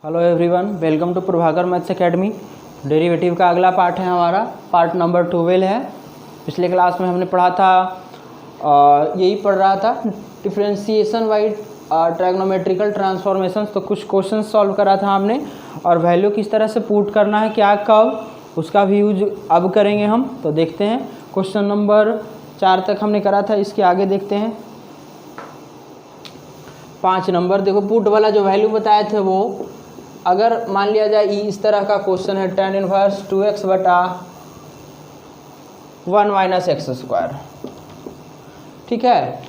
Hello everyone, welcome to Prabhakar maths academy. Derivative का अगला part है हमारा, पार्ट नंबर 12 है। पिछले क्लास में हमने पढ़ा था यही पढ़ रहा था डिफरेंशिएशन बाई ट्रायगोनोमेट्रिकल ट्रांसफॉर्मेशंस। तो कुछ क्वेश्चन सॉल्व करा था हमने और वैल्यू किस तरह से पुट करना है, क्या कब, उसका भी यूज अब करेंगे हम। तो देखते हैं, क्वेश्चन नंबर 4 तक हमने करा था, इसके आगे देखते हैं 5 नंबर। देखो पुट वाला जो वैल्यू बताए थे वो, अगर मान लिया जाए इस तरह का क्वेश्चन है tan इनवर्स 2x बटा 1 माइनस एक्स स्क्वायर, ठीक है।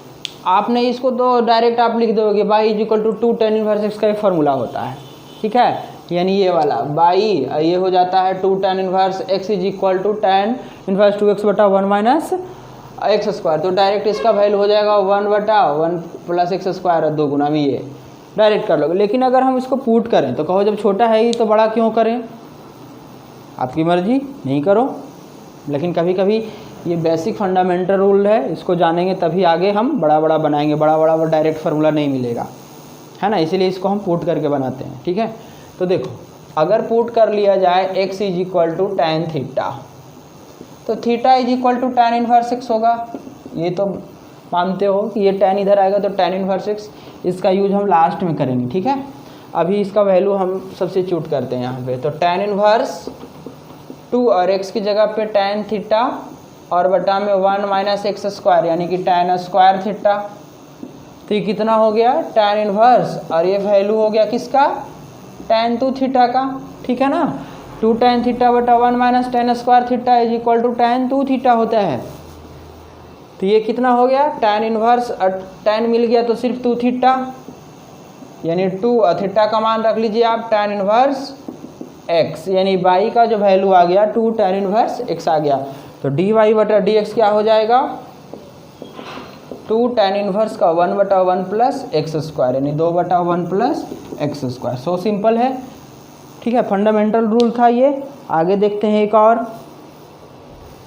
आपने इसको तो डायरेक्ट आप लिख दोगे y is equal to 2 tan inverse x का एक फार्मूला होता है, ठीक है। यानी ये वाला बाई ये हो जाता है 2 tan inverse x is equal to tan inverse 2x बटा 1 माइनस एक्स स्क्वायर। तो डायरेक्ट इसका वैल्यू हो जाएगा 1 बटा 1 प्लस एक्स स्क्वायर और 2 गुना भी ये डायरेक्ट कर लोगे। लेकिन अगर हम इसको पुट करें तो कहो जब छोटा है ही तो बड़ा क्यों करें, आपकी मर्जी, नहीं करो। लेकिन कभी कभी ये बेसिक फंडामेंटल रूल है, इसको जानेंगे तभी आगे हम बड़ा बड़ा बनाएंगे। बड़ा बड़ा डायरेक्ट फार्मूला नहीं मिलेगा, है ना, इसीलिए इसको हम पुट करके बनाते हैं, ठीक है। तो देखो, अगर पुट कर लिया जाए x is equal to tan theta, तो theta is equal to tan inverse x होगा। ये तो मानते हो कि ये टैन इधर आएगा तो टैन इनवर्स एक्स, इसका यूज हम लास्ट में करेंगे, ठीक है। अभी इसका वैल्यू हम सब्स्टिट्यूट करते हैं यहाँ पे। तो टैन इनवर्स 2 और x की जगह पे टैन थीटा और बटा में 1 माइनस एक्स स्क्वायर यानी कि टैन स्क्वायर थीटा। तो ये कितना हो गया, टैन इनवर्स, और ये वैल्यू हो गया किसका, टैन 2 थीटा का, ठीक है ना। 2 टैन थीटा बटा 1 minus tan square theta is equal to tan 2 theta होता है। तो ये कितना हो गया, टैन इनवर्स, टैन मिल गया तो सिर्फ 2 थीटा, यानी 2 थीटा का मान रख लीजिए आप, टैन इनवर्स एक्स, यानी बाई का जो वैल्यू आ गया 2 टैन इनवर्स एक्स आ गया। तो डी वाई बटा डी एक्स क्या हो जाएगा, 2 टैन इनवर्स का 1 बटा 1 प्लस एक्स स्क्वायर, यानी 2 बटा 1 plus x square. So simple है, ठीक है। फंडामेंटल रूल था ये। आगे देखते हैं एक और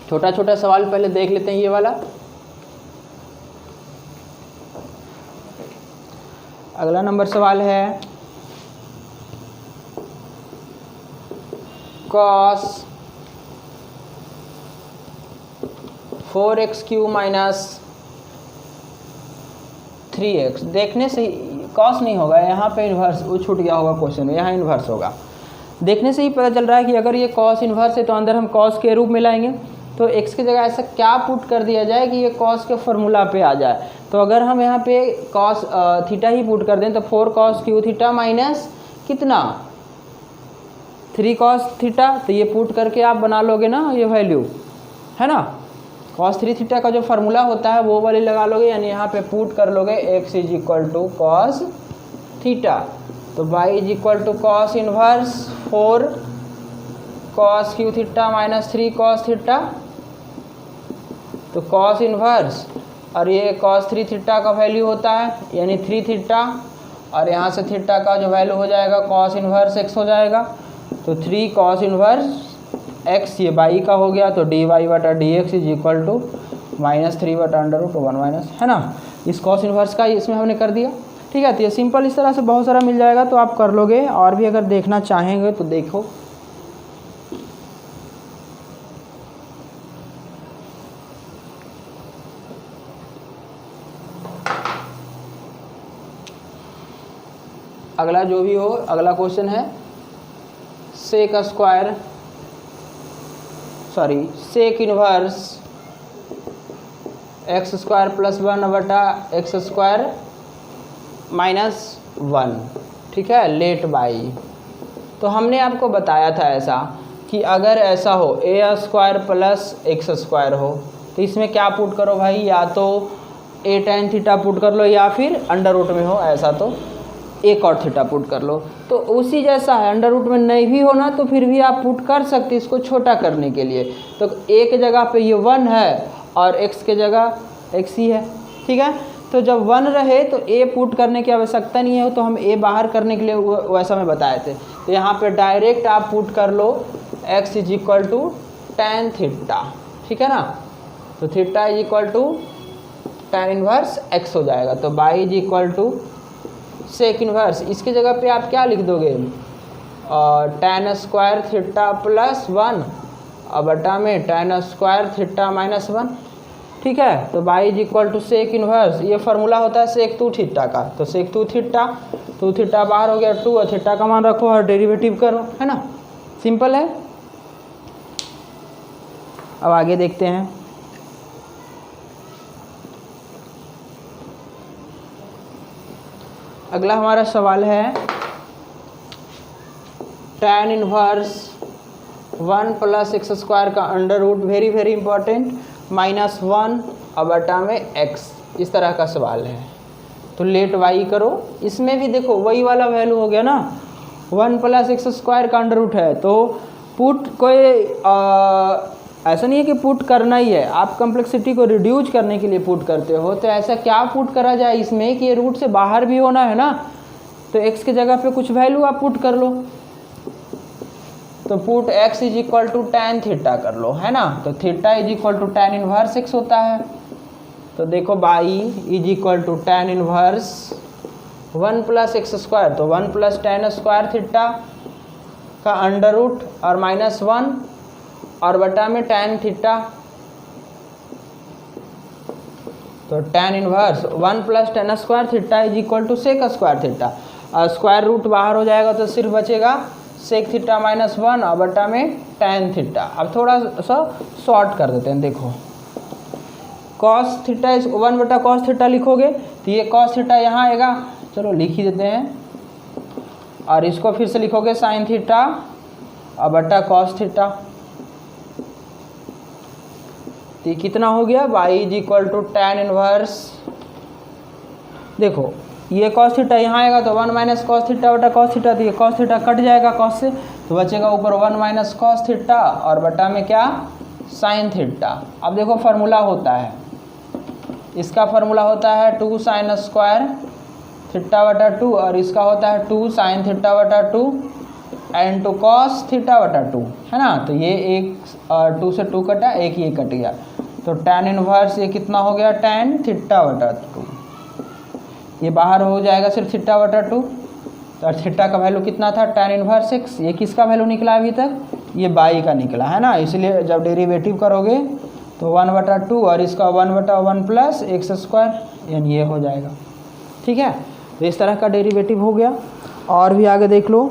छोटा छोटा सवाल, पहले देख लेते हैं ये वाला। अगला नंबर सवाल है cos 4x Q minus 3x। देखने से cos नहीं होगा, यहाँ पे इन्वर्स, वो छूट गया होगा क्वेश्चन में, यहाँ इन्वर्स होगा। देखने से ही पता चल रहा है कि अगर ये cos इन्वर्स है तो अंदर हम cos के रूप में लाएंगे। तो x की जगह ऐसा क्या पुट कर दिया जाए कि ये cos के फॉर्मूला पे आ जाए। तो अगर हम यहाँ पे cos थीटा ही पुट कर दें तो 4 cos क्यू थीटा माइनस कितना, 3 cos थीटा। तो ये पुट करके आप बना लोगे ना ये वैल्यू, है ना। cos 3 थीटा का जो फार्मूला होता है वो वाली लगा लोगे, यानी यहाँ पे पुट कर लोगे x is equal to cos theta. तो y is equal to cos inverse 4 cos cube theta minus 3 cos theta. तो cos इनवर्स और ये cos 3 थीटा का वैल्यू होता है, यानी 3 थीटा, और यहाँ से थीटा का जो वैल्यू हो जाएगा cos इनवर्स x हो जाएगा। तो 3 cos इनवर्स x ये बाई का हो गया, तो डी वाई बटा d x is equal to minus 3 बटा अंडर रूट 1 माइनस, है ना। इस cos इनवर्स का इसमें हमने कर दिया, ठीक है। तो ये सिंपल इस तरह से बहुत सारा मिल जाएगा, तो आप कर लोगे। और भी अगर देखना चाहेंगे तो देखो, अगला जो भी हो, अगला क्वेश्चन है sec square, sorry sec inverse x square plus 1 बटा एक्स स्क्वायर माइनस 1, ठीक है, लेट बाई। तो हमने आपको बताया था ऐसा कि अगर ऐसा हो ए स्क्वायर प्लस एक्स स्क्वायर हो तो इसमें क्या पुट करो भाई, या तो ए टैन थीटा पुट कर लो या फिर अंडर रूट में हो ऐसा तो एक और थीटा पुट कर लो। तो उसी जैसा है, अंडर रूट में नहीं भी होना तो फिर भी आप पुट कर सकते इसको छोटा करने के लिए। तो ए के जगह पे ये 1 है और x के जगह x ही है, ठीक है। तो जब 1 रहे तो a पुट करने की आवश्यकता नहीं है, तो हम a बाहर करने के लिए वैसा मैं बताए थे। तो यहाँ पे डायरेक्ट आप पुट कर लो x is equal to tan theta, ठीक है ना। तो theta is equal to tan inverse x हो जाएगा। तो y is equal to sec inverse, इसकी जगह पे आप क्या लिख दोगे, और tan स्क्वायर थीटा प्लस 1 और बटा में tan स्क्वायर थीटा माइनस 1। ठीक है, तो y is equal to sec inverse, ये फार्मूला होता है सेक 2 थीटा का, तो सेक 2 थीटा बाहर हो गया 2 और थीटा का मान रखो और डेरिवेटिव करो, है ना, सिंपल है। अब आगे देखते हैं। अगला हमारा सवाल है tan inverse 1 plus x square का under root, very very important, minus 1 और बटा में x, इस तरह का सवाल है। तो लेट y करो, इसमें भी देखो वही वाला वैल्यू हो गया ना, 1 प्लस एक्स स्क्वायर का अंडर रूट है, तो पुट कोई ऐसा नहीं है कि पुट करना ही है, आप कम्प्लेक्सिटी को रिड्यूस करने के लिए पुट करते हो, तो ऐसा क्या पुट करा जाए इसमें कि ये रूट से बाहर भी होना है ना, तो x की जगह पे कुछ वैल्यू आप पुट कर लो, तो put x is equal to tan theta कर लो, है ना, तो theta is equal to tan inverse x होता है। तो देखो y is equal to tan inverse 1 plus x square, तो 1 प्लस tan स्क्वायर थीटा का अंडर रूट और माइनस 1 और बटा में tan थीटा, तो tan inverse 1 plus tan square theta is equal to sec square theta, और स्क्वायर रूट बाहर हो जाएगा तो सिर्फ बचेगा सेक थीटा माइनस 1 और बटा में tan थीटा। अब थोड़ा सा शॉर्ट कर देते हैं, देखो cos थीटा 1 बटा cos थीटा लिखोगे तो ये cos थीटा यहाँ आएगा, चलो लिख ही देते हैं, और इसको फिर से लिखोगे sin थीटा और बटा cos थीटा, तो ये कितना हो गया, y is equal to tan inverse, देखो ये cos थीटा यहाँ आएगा तो 1 माइनस कॉस थीटा बटा cos थीटा, तो ये cos थीटा कट जाएगा cos से, तो बचेगा ऊपर 1 माइनस कॉस थीटा और बटा में क्या sin थीटा। अब देखो फार्मूला होता है, इसका फार्मूला होता है 2 sin स्क्वायर थीटा बटा 2 और इसका होता है 2 sin थीटा बटा 2 एंड टू कॉस थीटा बटा 2, है ना, तो ये एक 2 से 2 कटा, एक ये कट गया, तो tan इनवर्स ये कितना हो गया tan थीटा बटा 2, ये बाहर हो जाएगा सिर्फ थीटा बटा 2, तो थीटा का वैल्यू कितना था tan इनवर्स x, ये किसका वैल्यू निकला अभी तक, ये y का निकला, है ना, इसलिए जब डेरिवेटिव करोगे तो 1 बटा 2 और इसका 1 बटा 1 प्लस एक्स स्क्वायर, यानी ये हो जाएगा। ठीक है, तो इस तरह का डेरिवेटिव हो गया। और भी आगे देख लो,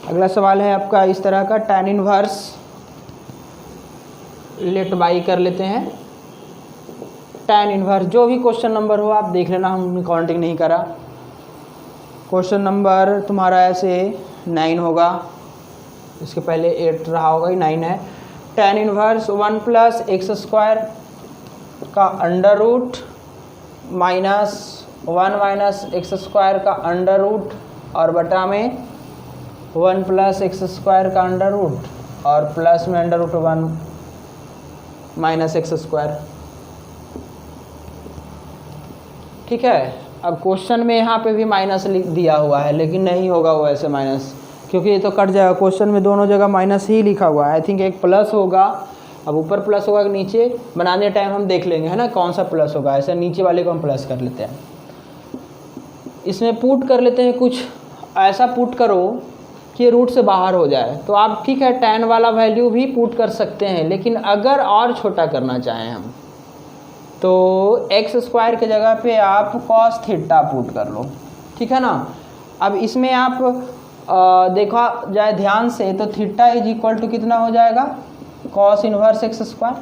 अगला सवाल है आपका इस तरह का, tan इनवर्स लेट बाई कर लेते हैं, tan इनवर्स जो भी क्वेश्चन नंबर हो आप देख लेना, हमने काउंटिंग नहीं करा, क्वेश्चन नंबर तुम्हारा ऐसे 9 होगा, इसके पहले 8 रहा होगा, 9 है। tan inverse 1 plus x square का under root minus 1 minus x square का अंडर रूट और बटा में 1 प्लस एक्स स्क्वायर का अंडर रूट और प्लस में under root 1 minus x square. ठीक है, अब क्वेश्चन में यहाँ पे भी माइनस लिख दिया हुआ है, लेकिन नहीं होगा वो ऐसे माइनस, क्योंकि ये तो कट जाएगा, क्वेश्चन में दोनों जगह माइनस ही लिखा हुआ है। आई थिंक एक प्लस होगा, अब ऊपर प्लस होगा कि नीचे बनाने टाइम हम देख लेंगे, है ना, कौन सा प्लस होगा, ऐसा नीचे वाले को हम प्लस कर लेते हैं। इसमें पुट कर लेते हैं, कुछ ऐसा पुट करो कि रूट से बाहर हो जाए, तो आप ठीक है tan वाला वैल्यू भी पुट कर सकते हैं, लेकिन अगर और छोटा करना चाहें हम तो एक्स स्क्वायर के जगह पे आप cos थीटा पुट कर लो। ठीक है ना, अब इसमें आप देखा जाए ध्यान से तो थीटा इज इक्वल टू कितना हो जाएगा cos इनवर्स एक्स स्क्वायर।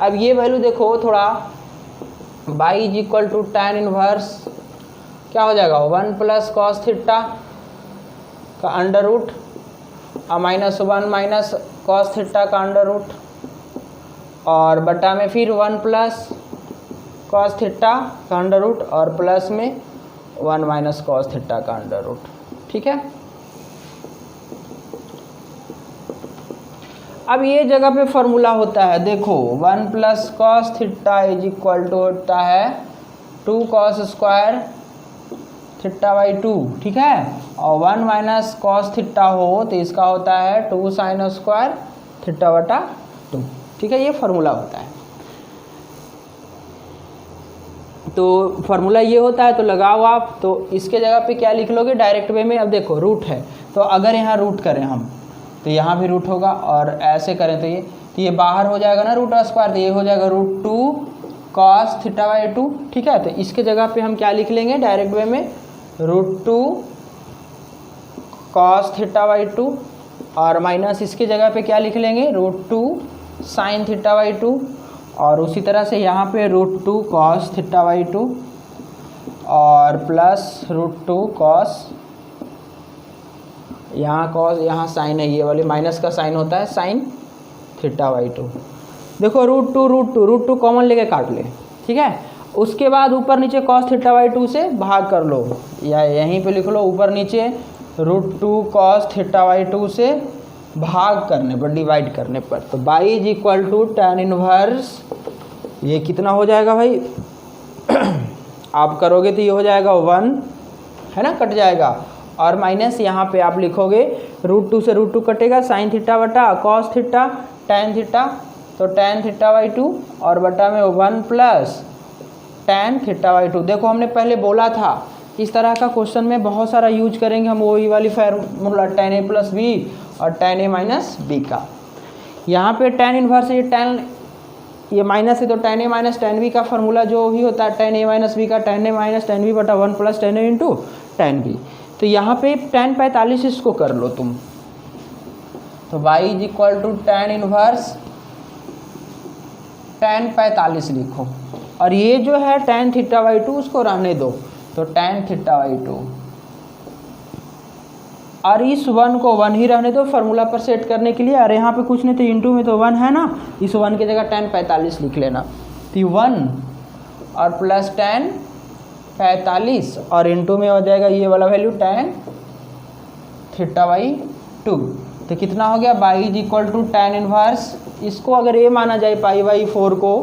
अब ये वैल्यू देखो थोड़ा, y is equal to tan inverse क्या हो जाएगा 1 प्लस कॉस थीटा का अंडर रूट और माइनस 1 माइनस कॉस थीटा का अंडर रूट और बटा में फिर 1 प्लस कॉस थीटा का अंडर रूट और प्लस में 1 माइनस कॉस थीटा का अंडर रूट। ठीक है, अब ये जगह पे फॉर्मूला होता है, देखो 1 plus cos theta is equal to होता है 2 कॉस स्क्वायर थीटा बाई 2। ठीक है, और 1 माइनस कॉस थीटा हो तो इसका होता है 2 साइन स्क्वायर थीटा बटा 2। ठीक है, ये फार्मूला होता है। तो फार्मूला ये होता है, तो लगाओ आप। तो इसके जगह पे क्या लिख लोगे डायरेक्ट वे में? अब देखो रूट है, तो अगर यहाँ रूट करें हम तो यहाँ भी रूट होगा, और ऐसे करें तो ये बाहर हो जाएगा ना रूट स्क्वायर, तो ये हो जाएगा √2 कॉस थीटा बाई 2। ठीक है, तो इसके जगह पे हम क्या लिख लेंगे डायरेक्ट वे में? √2 कॉस थीटा बाई 2, और माइनस इसके जगह पे क्या लिख लेंगे? √2 साइन थीटा बाई 2, और उसी तरह से यहाँ पे √2 कॉस थीटा बाई 2 और प्लस √2 कॉस, यहाँ कॉस यहाँ साइन है, ये वाले माइनस का साइन होता है साइन थीटा बाई 2। देखो √2 कॉमन लेके काट ले। ठीक है, उसके बाद ऊपर नीचे कॉस थीटा बाई 2 से भाग कर लो, या यहीं पे लिख लो ऊपर नीचे √2 कॉस थीटा बाई 2 से भाग करने पर, डिवाइड करने पर, तो y is equal to tan inverse, ये कितना हो जाएगा भाई? आप करोगे तो ये हो जाएगा 1, है ना, कट जाएगा, और माइनस यहाँ पे आप लिखोगे √2 से √2 कटेगा, साइन थीटा बटा कॉस थीटा tan थीटा, तो tan थीटा बाई 2 और बटा में 1 प्लस tan थीटा बाई 2। देखो हमने पहले बोला था इस तरह का क्वेश्चन में बहुत सारा यूज करेंगे हम वही वाली formula tan a plus b और tan a माइनस बी का। यहाँ पे tan इनवर्स ये माइनस है, तो tan a minus tan b का फार्मूला जो भी होता है tan a माइनस b का tan a minus tan b बटा 1 plus tan a into tan b। तो यहाँ पे tan 45 इसको कर लो तुम, तो y is equal to tan inverse tan 45 लिखो, और ये जो है tan थीटा बाई 2 उसको रहने दो, तो tan थीटा बाई 2, और इस 1 को 1 ही रहने दो फार्मूला पर सेट करने के लिए। और यहाँ पे कुछ नहीं तो इंटू में तो 1 है ना, इस 1 की जगह tan 45 लिख लेना, तो 1 और प्लस tan 45 और इंटू में हो जाएगा ये वाला वैल्यू tan थीटा बाई 2। तो कितना हो गया? Y is equal to tan inverse, इसको अगर a माना जाए पाई बाई 4 को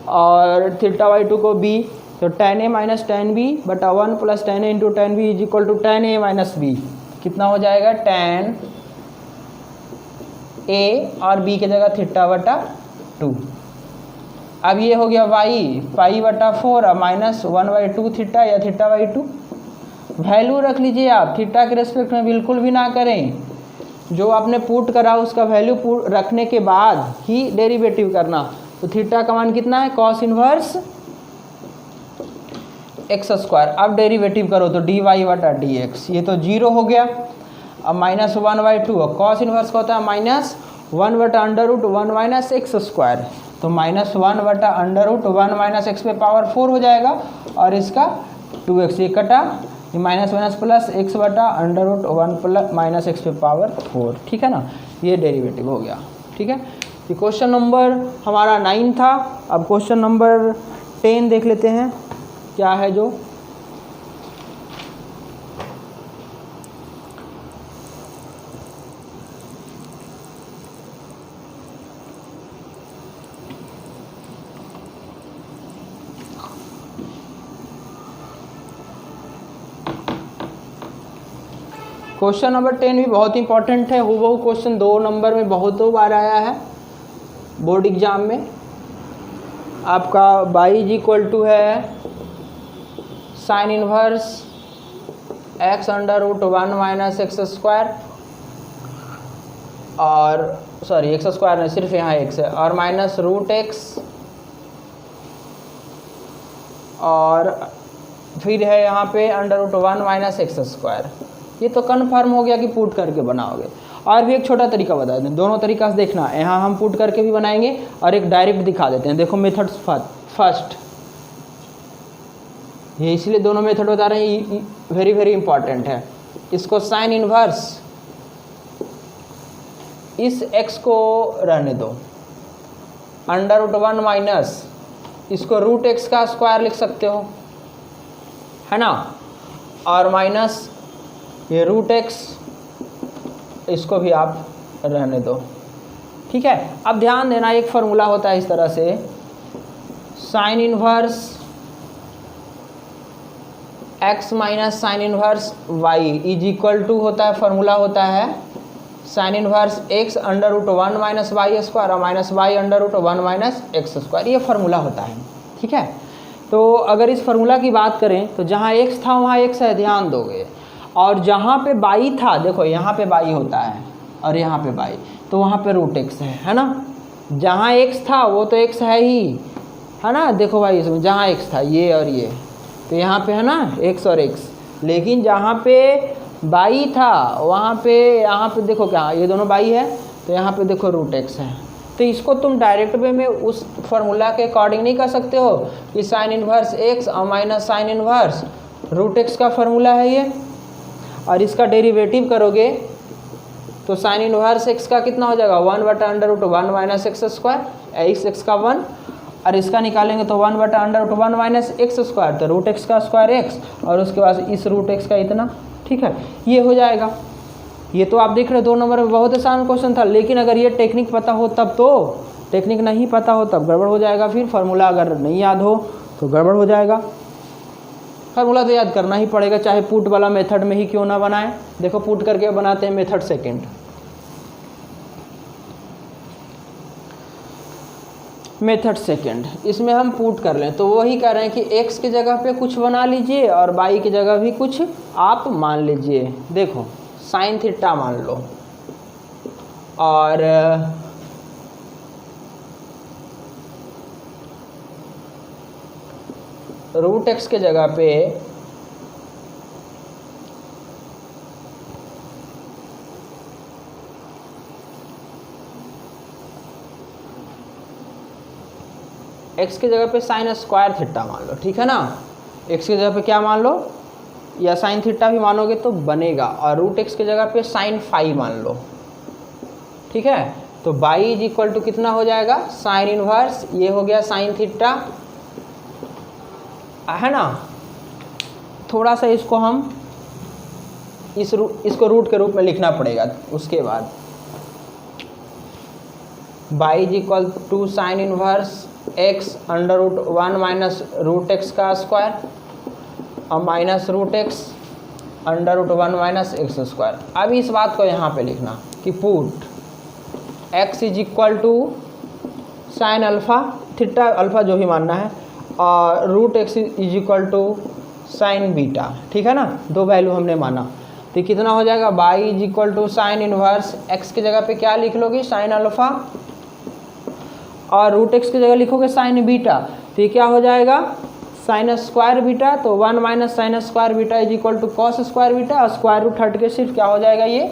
और थीटा बाई 2 को b, तो tan a minus tan b बटा 1 plus tan a into tan b is equal to tan a minus b। कितना हो जाएगा? tan a और b की जगह थीटा बटा 2। अब ये हो गया y पाई बटा 4 और माइनस 1/2 थीटा या थीटा बाई 2। वैल्यू रख लीजिए आप, थीटा के रेस्पेक्ट में बिल्कुल भी ना करें, जो आपने पुट करा उसका वैल्यू रखने के बाद ही डेरिवेटिव करना। तो थीटा का मान कितना है? Cos inverse x square. अब डेरिवेटिव करो तो dy बटा dx, ये तो 0 हो गया। अब माइनस 1/2, कॉस इनवर्स का होता है माइनस 1 बटा √1 माइनस एक्स स्क्वायर, तो माइनस 1 बटा √1 माइनस एक्स पे पावर 4 हो जाएगा, और इसका 2x ये कटा, ये माइनस माइनस प्लस x बटा √1 प्लस माइनस एक्स पे पावर 4। ठीक है ना, ये डेरिवेटिव हो गया। ठीक है, ये क्वेश्चन नंबर हमारा 9 था। अब क्वेश्चन नंबर 10 देख लेते हैं क्या है जो। क्वेश्चन नंबर 10 भी बहुत इंपॉर्टेंट है, हूबहू क्वेश्चन 2 नंबर में बहुत बार आया है बोर्ड एग्जाम में। आपका y इज इक्वल टू है sine inverse x √1 minus x square, और सॉरी एक्स स्क्वायर नहीं, सिर्फ यहाँ x है, और माइनस √x, और फिर है यहाँ पे √1 माइनस एक्स स्क्वायर। ये तो कन्फर्म हो गया कि पुट करके बनाओगे। और भी एक छोटा तरीका बता दें, दोनों तरीका से देखना, यहाँ हम पुट करके भी बनाएंगे और एक डायरेक्ट दिखा देते हैं। देखो मेथड्स फर्स्ट, ये इसलिए दोनों मेथड बता रहे हैं, वेरी वेरी इंपॉर्टेंट है। इसको साइन इनवर्स इस x को रहने दो, √1 माइनस इसको √x का स्क्वायर लिख सकते हो, है ना, और माइनस ये √x इसको भी आप रहने दो। ठीक है, अब ध्यान देना, एक फार्मूला होता है इस तरह से, sine inverse x minus sine inverse y is equal to होता है, फॉर्मूला होता है sine inverse x under root 1 minus y square और minus y under root 1 minus x square, ये फार्मूला होता है। ठीक है, तो अगर इस फार्मूला की बात करें तो जहाँ x था वहाँ x है, ध्यान दोगे, और जहाँ पे y था, देखो यहाँ पे y होता है और यहाँ पे y, तो वहाँ पे रूट x है ना। जहाँ x था वो तो x है ही, है ना। देखो भाई इसमें जहाँ x था ये और ये, तो यहाँ पे है ना x और x, लेकिन जहाँ पे y था वहाँ पे, यहाँ पे देखो क्या, ये दोनों y है, तो यहाँ पे देखो रूट x है। तो इसको तुम डायरेक्ट वे में उस फॉर्मूला के अकॉर्डिंग नहीं कर सकते हो कि साइन इनवर्स x और minus sine inverse root x का फॉर्मूला है ये, और इसका डेरिवेटिव करोगे तो साइन इनवर्स x का कितना हो जाएगा, 1 बटा under root 1 minus x square, x का 1, और इसका निकालेंगे तो 1 बटा under root 1 minus x square, तो रूट x का स्क्वायर x, और उसके बाद इस रूट x का इतना। ठीक है, ये हो जाएगा। ये तो आप देख रहे हो 2 नंबर में बहुत आसान क्वेश्चन था, लेकिन अगर ये टेक्निक पता हो तब, तो टेक्निक नहीं पता हो तब गड़बड़ हो जाएगा। फिर फार्मूला अगर नहीं याद हो तो गड़बड़ हो जाएगा। फार्मूला तो याद करना ही पड़ेगा, चाहे पुट वाला मेथड में ही क्यों ना बनाए। देखो पुट करके बनाते हैं मेथड सेकेंड। मेथड सेकेंड, इसमें हम पुट कर लें तो वही कह रहे हैं कि x की जगह पे कुछ बना लीजिए और y की जगह भी कुछ आप मान लीजिए। देखो साइन थीटा मान लो, और रूट x के जगह पे x की जगह पे साइन स्क्वायर थीटा मान लो। ठीक है ना, x की जगह पे क्या मान लो, या साइन थीटा भी मानोगे तो बनेगा, और रूट x की जगह पे साइन फाई मान लो। ठीक है, तो y इज इक्वल टू कितना हो जाएगा, साइन इनवर्स, ये हो गया साइन थीटा, है ना। थोड़ा सा इसको हम इसको रूट के रूप में लिखना पड़ेगा। उसके बाद y is equal to sine inverse x under root 1 minus root x का स्क्वायर और minus root x under root 1 minus x square. अब इस बात को यहाँ पे लिखना कि put x is equal to sine alpha theta, alpha जो भी मानना है, और root x is equal to sine beta. ठीक है ना, 2 वैल्यू हमने माना, तो कितना हो जाएगा, y is equal to sine inverse x की जगह पे क्या लिख लोगे, साइन अल्फ़ा, और रूट x की जगह लिखोगे साइन बीटा, तो ये क्या हो जाएगा, साइन स्क्वायर बीटा, तो 1 minus sine square beta is equal to cos square beta, और स्क्वायर रूट हट के सिर्फ क्या हो जाएगा, ये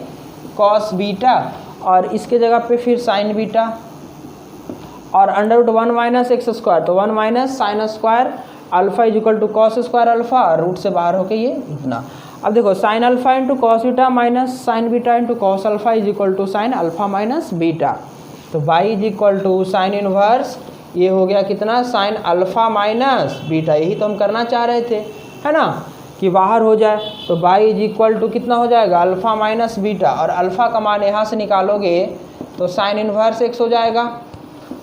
कॉस बीटा, और इसके जगह पे फिर साइन बीटा, और under root 1 minus x square, तो 1 minus sine square alpha is equal to cos square alpha, और रूट से बाहर होके ये इतना। अब देखो sine alpha into cos beta minus sine beta into cos alpha is equal to sine alpha minus beta, तो y is equal to sine inverse, ये हो गया कितना, साइन अल्फ़ा माइनस बीटा। यही तो हम करना चाह रहे थे, है ना, कि बाहर हो जाए। तो y इज इक्वल टू कितना हो जाएगा, अल्फ़ा माइनस बीटा, और अल्फ़ा का मान यहाँ से निकालोगे तो साइन इनवर्स x हो जाएगा,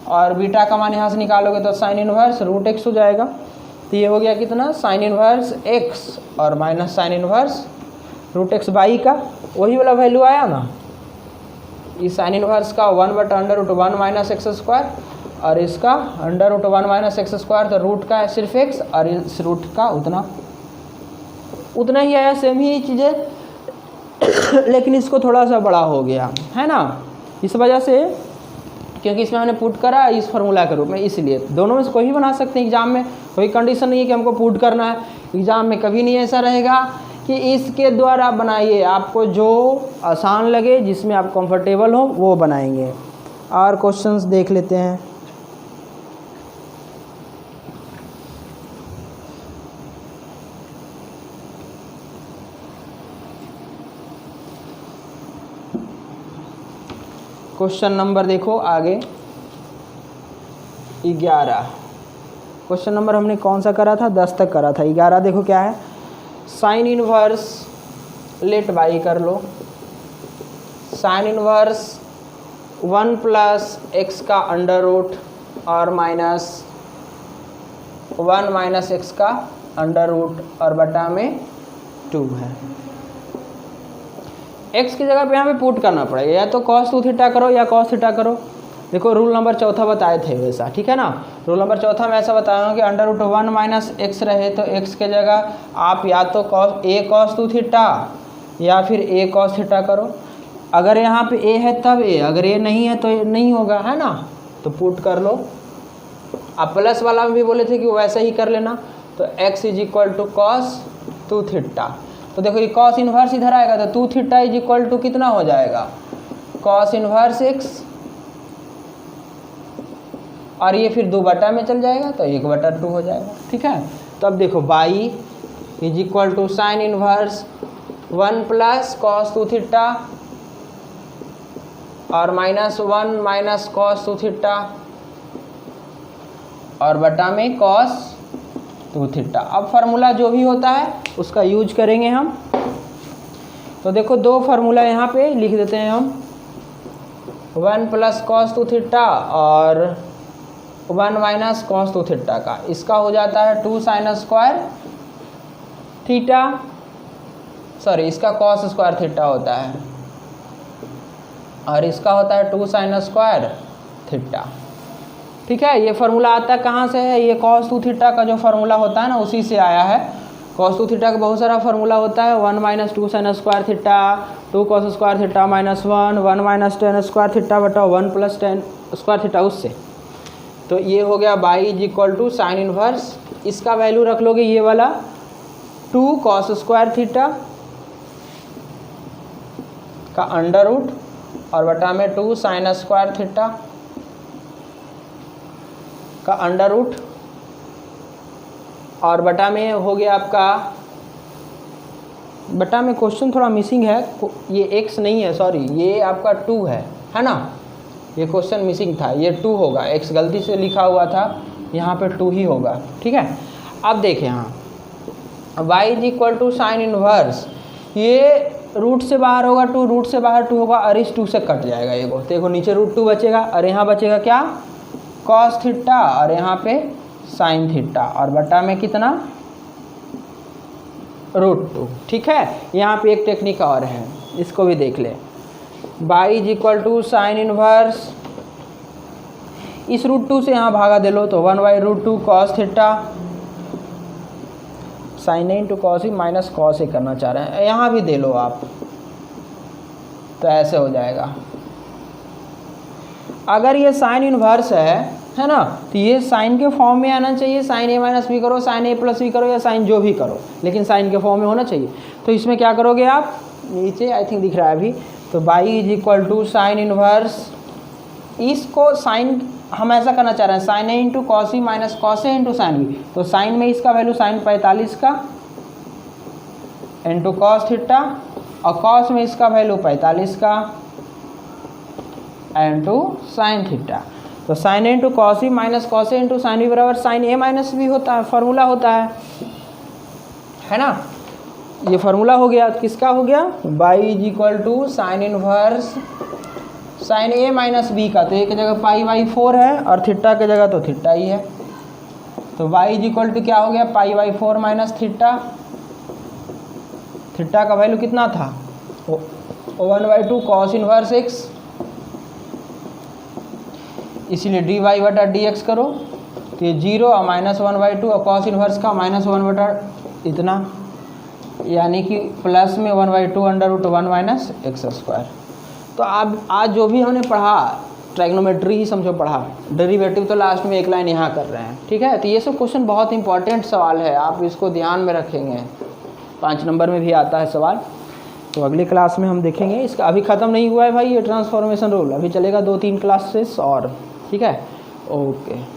और बीटा का मान यहाँ से निकालोगे तो साइन इनवर्स रूट x हो जाएगा। तो ये हो गया कितना, साइन इनवर्स x और minus sine inverse root x y का, वही वाला वैल्यू आया ना। इस साइन इनवर्स का 1 बटा under root 1 minus x square, और इसका under root 1 minus x square, तो रूट का है सिर्फ x, और इस रूट का उतना ही आया, सेम ही चीज़ें, लेकिन इसको थोड़ा सा बड़ा हो गया, है ना, इस वजह से, क्योंकि इसमें हमने पुट करा इस फार्मूला के रूप में, इसलिए दोनों में से कोई भी बना सकते हैं। एग्जाम में कोई कंडीशन नहीं है कि हमको पुट करना है, एग्जाम में कभी नहीं ऐसा रहेगा कि इसके द्वारा बनाइए, आपको जो आसान लगे, जिसमें आप कंफर्टेबल हो वो बनाएंगे। और क्वेश्चंस देख लेते हैं। क्वेश्चन नंबर देखो आगे 11। क्वेश्चन नंबर हमने कौन सा करा था, 10 तक करा था। 11 देखो क्या है, साइन इनवर्स लेट बाई कर लो, साइन इनवर्स 1 प्लस एक्स का अंडर रूट और माइनस 1 माइनस एक्स का अंडर रूट और बटा में 2 है। x की जगह पे यहाँ पे पुट करना पड़ेगा, या तो cos 2 थीटा करो या cos थीटा करो। देखो रूल नंबर चौथा बताए थे वैसा, ठीक है ना। रूल नंबर चौथा में ऐसा बताया हूँ कि अंडर रूट 1 माइनस एक्स रहे तो x के जगह आप या तो cos 2 थीटा या फिर a cos थीटा करो। अगर यहाँ पे a है तब a, अगर a नहीं है तो नहीं होगा, है ना, तो पुट कर लो। आप प्लस वाला में भी बोले थे कि वैसा ही कर लेना, तो x is equal to cos 2 theta. तो देखो ये कॉस इन्वर्स इधर आएगा तो 2 थीटा इज इक्वल टू कितना हो जाएगा, कॉस इन्वर्स x, और ये फिर 2 बटा में चल जाएगा तो 1/2 हो जाएगा, ठीक है। तो अब देखो y is equal to sine inverse 1 plus cos 2 theta और -1 माइनस कॉस 2 थीटा और बटा में कॉस 2 थीटा। अब फार्मूला जो भी होता है उसका यूज करेंगे हम। तो देखो 2 फार्मूला यहाँ पे लिख देते हैं हम, 1 प्लस कॉस 2 थीटा और 1 माइनस कॉस 2 थीटा का। इसका हो जाता है 2 साइन स्क्वायर थीटा, सॉरी इसका कॉस स्क्वायर थीटा होता है और इसका होता है 2 साइन स्क्वायर थीटा, ठीक है। ये फार्मूला आता है कहाँ से है, ये कॉस 2 थीटा का जो फार्मूला होता है ना उसी से आया है। कॉस 2 थीटा का बहुत सारा फार्मूला होता है, 1 minus 2 sine square theta, 2 cos square theta minus 1 minus ten square theta बटा 1 प्लस टेन स्क्वायर थीटा उससे। तो ये हो गया y is equal to sine inverse, इसका वैल्यू रख लोगे ये वाला 2 कॉस स्क्वायर थीटा का अंडर रूट और बटा में 2 साइन स्क्वायर थीटा का अंडर रूट और बटा में हो गया आपका, बटा में क्वेश्चन थोड़ा मिसिंग है, ये x नहीं है, सॉरी ये आपका 2 है ना, ये क्वेश्चन मिसिंग था, ये 2 होगा, x गलती से लिखा हुआ था, यहाँ पे 2 ही होगा, ठीक है। अब देखें यहाँ y is equal to sine inverse, ये रूट से बाहर होगा 2, रूट से बाहर 2 होगा और इस 2 से कट जाएगा ये को, देखो नीचे रूट 2 बचेगा और यहाँ बचेगा क्या, कॉस थीटा और यहाँ पे साइन थीटा और बटा में कितना, रूट 2, ठीक है। यहाँ पे एक टेक्निक और है, इसको भी देख ले, y is equal to sine inverse, इस रूट 2 से यहाँ भागा दे लो तो 1/√2 cos theta, sine a into cos ही माइनस कॉस ए करना चाह रहे हैं, यहाँ भी दे लो आप, तो ऐसे हो जाएगा। अगर ये साइन इन्वर्स है ना, तो ये साइन के फॉर्म में आना चाहिए, साइन ए माइनस बी करो, साइन ए प्लस बी करो या साइन जो भी करो, लेकिन साइन के फॉर्म में होना चाहिए। तो इसमें क्या करोगे आप, नीचे आई थिंक दिख रहा है अभी, तो y is equal to sine inverse, इसको साइन हम ऐसा करना चाह रहे हैं, sine a into cos e minus cos a into sine b, तो साइन में इसका वैल्यू साइन 45 का इंटू कॉस थीटा और कॉस में इसका वैल्यू 45 का इंटू साइन थीटा। तो sine a into cos e minus cos a into sine b बराबर साइन ए माइनस बी होता है, फार्मूला होता है ना। ये फार्मूला हो गया, किसका हो गया, y is equal to sine inverse sine a minus b का, तो ए की जगह π/4 है और थीटा की जगह तो थीटा ही है, तो y इज इक्वल टू क्या हो गया, π/4 माइनस थीटा, थीटा का वैल्यू कितना था 1/2 कॉस इनवर्स x, इसीलिए dy/dx करो तो ये 0 और -1/2 और कॉस इनवर्स का -1/, इतना, यानी कि प्लस में 1/2 √1 माइनस एक्स स्क्वायर। तो अब आज जो भी हमने पढ़ा ट्राइग्नोमेट्री ही समझो पढ़ा, डेरिवेटिव तो लास्ट में एक लाइन यहाँ कर रहे हैं, ठीक है। तो ये सब क्वेश्चन बहुत इंपॉर्टेंट सवाल है, आप इसको ध्यान में रखेंगे, 5 नंबर में भी आता है सवाल। तो अगले क्लास में हम देखेंगे, इसका अभी ख़त्म नहीं हुआ है भाई ये ट्रांसफॉर्मेशन रूल, अभी चलेगा 2-3 क्लासेस और, ठीक है। ओके।